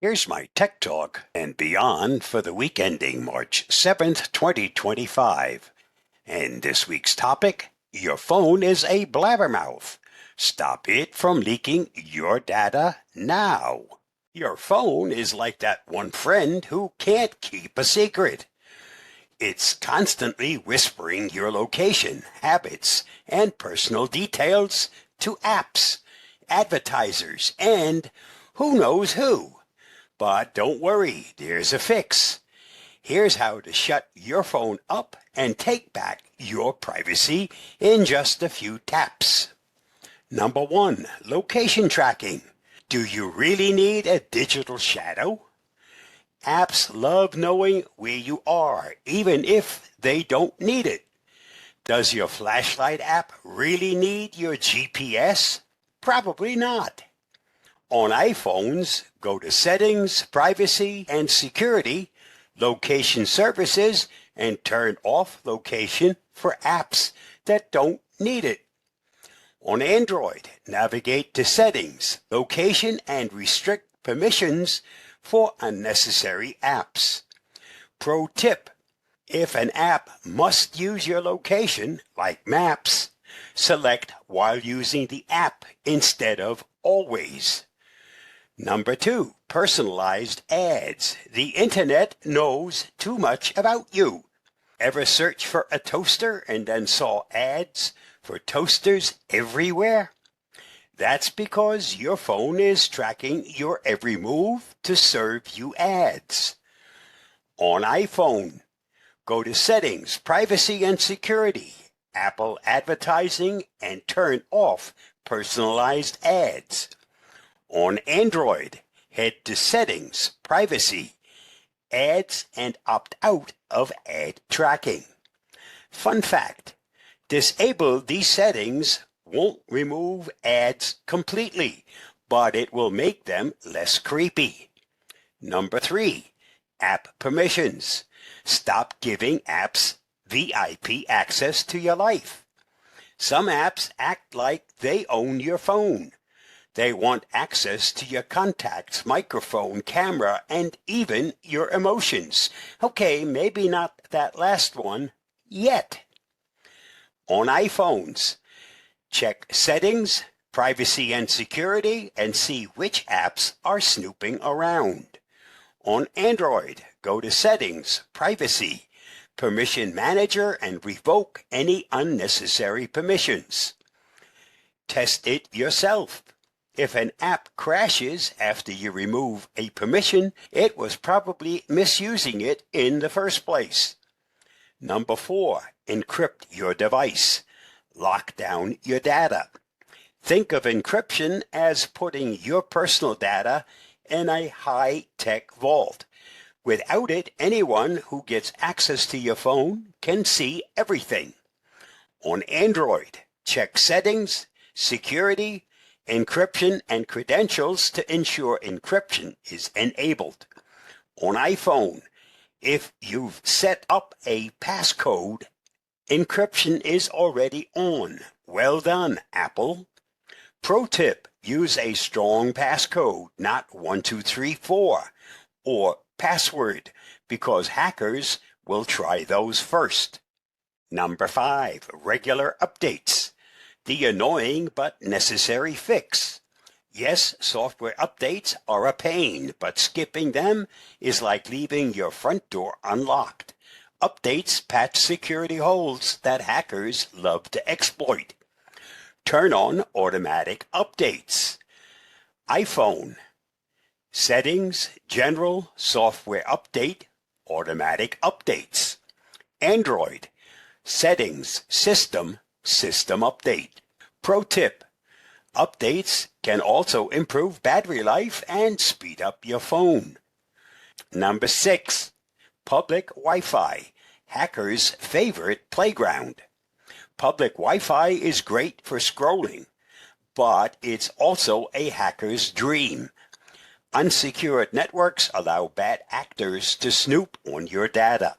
Here's my Tech Talk and Beyond for the week ending March 7th, 2025. And this week's topic, your phone is a blabbermouth. Stop it from leaking your data now. Your phone is like that one friend who can't keep a secret. It's constantly whispering your location, habits, and personal details to apps, advertisers, and who knows who. But don't worry, there's a fix. Here's how to shut your phone up and take back your privacy in just a few taps. Number 1, location tracking. Do you really need a digital shadow? Apps love knowing where you are, even if they don't need it. Does your flashlight app really need your GPS? Probably not. On iPhones, go to Settings, Privacy and Security, Location Services, and turn off location for apps that don't need it. On Android, navigate to Settings, Location, and restrict permissions for unnecessary apps. Pro tip: if an app must use your location, like Maps, select while using the app instead of always. Number 2, personalized ads. The internet knows too much about you. Ever search for a toaster and then saw ads for toasters everywhere? That's because your phone is tracking your every move to serve you ads. On iPhone, go to Settings, Privacy and Security, Apple Advertising, and turn off personalized ads. On Android, head to Settings, Privacy, Ads, and opt out of ad tracking. Fun fact: disable these settings won't remove ads completely, but it will make them less creepy. Number 3, app permissions. Stop giving apps VIP access to your life. Some apps act like they own your phone. They want access to your contacts, microphone, camera, and even your emotions. Okay, maybe not that last one yet. On iPhones, check Settings, Privacy and Security, and see which apps are snooping around. On Android, go to Settings, Privacy, Permission Manager, and revoke any unnecessary permissions. Test it yourself. If an app crashes after you remove a permission, it was probably misusing it in the first place. Number 4, encrypt your device. Lock down your data. Think of encryption as putting your personal data in a high-tech vault. Without it, anyone who gets access to your phone can see everything. On Android, check Settings, Security, Encryption, and Credentials to ensure encryption is enabled. On iPhone, if you've set up a passcode, encryption is already on. Well done, Apple. Pro tip: use a strong passcode, not 1234 or password, because hackers will try those first. Number 5, regular updates. The annoying but necessary fix. Yes, software updates are a pain, but skipping them is like leaving your front door unlocked. Updates patch security holes that hackers love to exploit. Turn on automatic updates. iPhone, Settings, General, Software Update, Automatic Updates. Android, Settings, System Update. Pro tip: updates can also improve battery life and speed up your phone. Number 6, public Wi-Fi, hackers' favorite playground. Public Wi-Fi is great for scrolling, but it's also a hacker's dream. Unsecured networks allow bad actors to snoop on your data.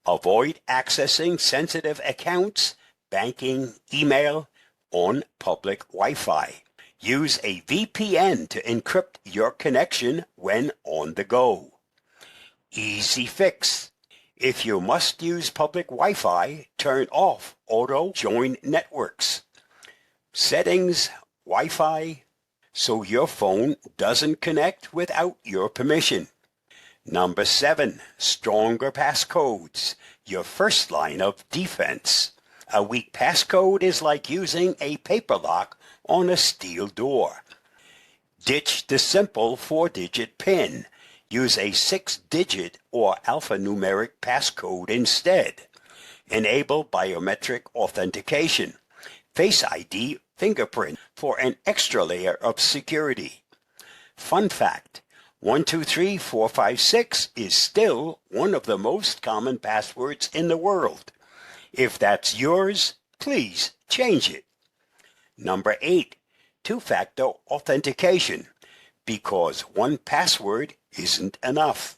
Avoid accessing sensitive accounts, banking, email on public Wi-Fi. Use a VPN to encrypt your connection when on the go. Easy fix. If you must use public Wi-Fi, turn off auto join networks. Settings, Wi-Fi, so your phone doesn't connect without your permission. Number 7, stronger passcodes, your first line of defense. A weak passcode is like using a paper lock on a steel door. Ditch the simple 4-digit PIN. Use a 6-digit or alphanumeric passcode instead. Enable biometric authentication. Face ID fingerprint for an extra layer of security. Fun fact, 123456 is still one of the most common passwords in the world. If that's yours, please change it. Number 8, two-factor authentication, because one password isn't enough.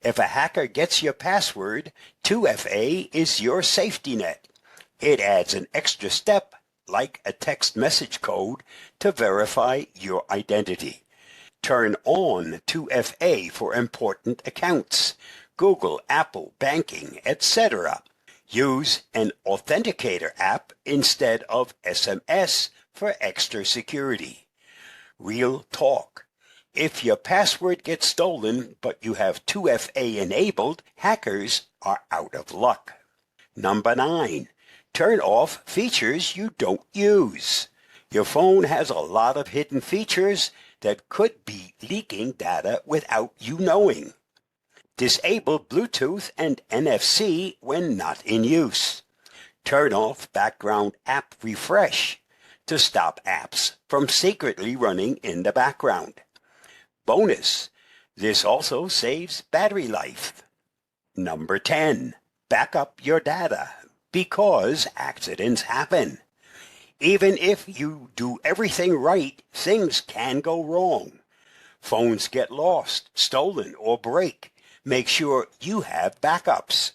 If a hacker gets your password, 2FA is your safety net. It adds an extra step, like a text message code, to verify your identity. Turn on 2FA for important accounts, Google, Apple, banking, etc. Use an authenticator app instead of SMS for extra security. Real talk. If your password gets stolen but you have 2FA enabled, hackers are out of luck. Number 9. Turn off features you don't use. Your phone has a lot of hidden features that could be leaking data without you knowing. Disable Bluetooth and NFC when not in use. Turn off background app refresh to stop apps from secretly running in the background. Bonus, this also saves battery life. Number 10, back up your data, because accidents happen. Even if you do everything right, things can go wrong. Phones get lost, stolen, or break. Make sure you have backups.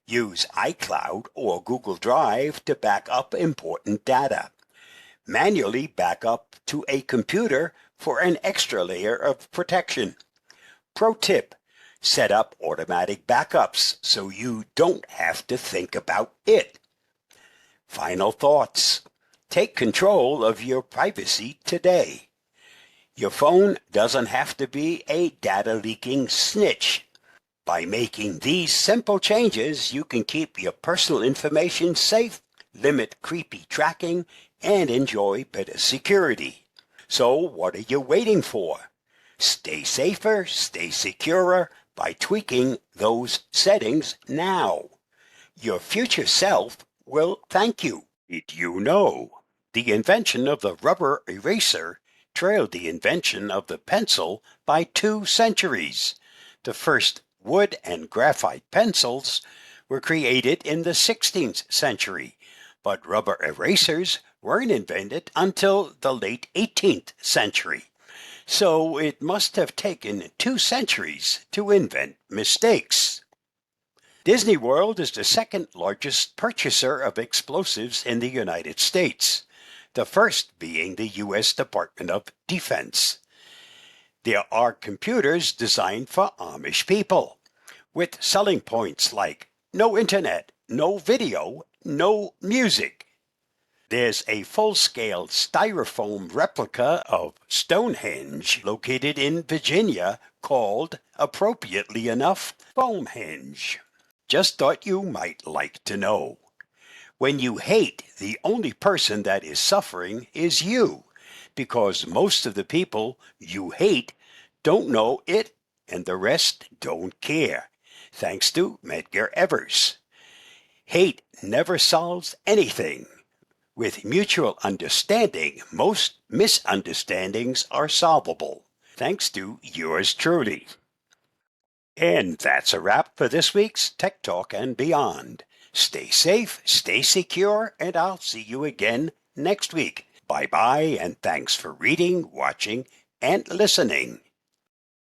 Use iCloud or Google Drive to back up important data. Manually back up to a computer for an extra layer of protection. Pro tip, set up automatic backups so you don't have to think about it. Final thoughts. Take control of your privacy today. Your phone doesn't have to be a data leaking snitch. By making these simple changes, you can keep your personal information safe, limit creepy tracking, and enjoy better security. So what are you waiting for? Stay safer, stay securer by tweaking those settings now. Your future self will thank you. Did you know? The invention of the rubber eraser trailed the invention of the pencil by 2 centuries. The first wood and graphite pencils were created in the 16th century, but rubber erasers weren't invented until the late 18th century. So it must have taken 2 centuries to invent mistakes. Disney World is the second largest purchaser of explosives in the United States, the first being the U.S. Department of Defense. There are computers designed for Amish people, with selling points like no internet, no video, no music. There's a full-scale styrofoam replica of Stonehenge located in Virginia called, appropriately enough, Foamhenge. Just thought you might like to know. When you hate, the only person that is suffering is you, because most of the people you hate don't know it and the rest don't care, thanks to Medgar Evers. Hate never solves anything. With mutual understanding, most misunderstandings are solvable, thanks to yours truly. And that's a wrap for this week's Tech Talk and Beyond. Stay safe, stay secure, and I'll see you again next week. Bye-bye, and thanks for reading, watching, and listening.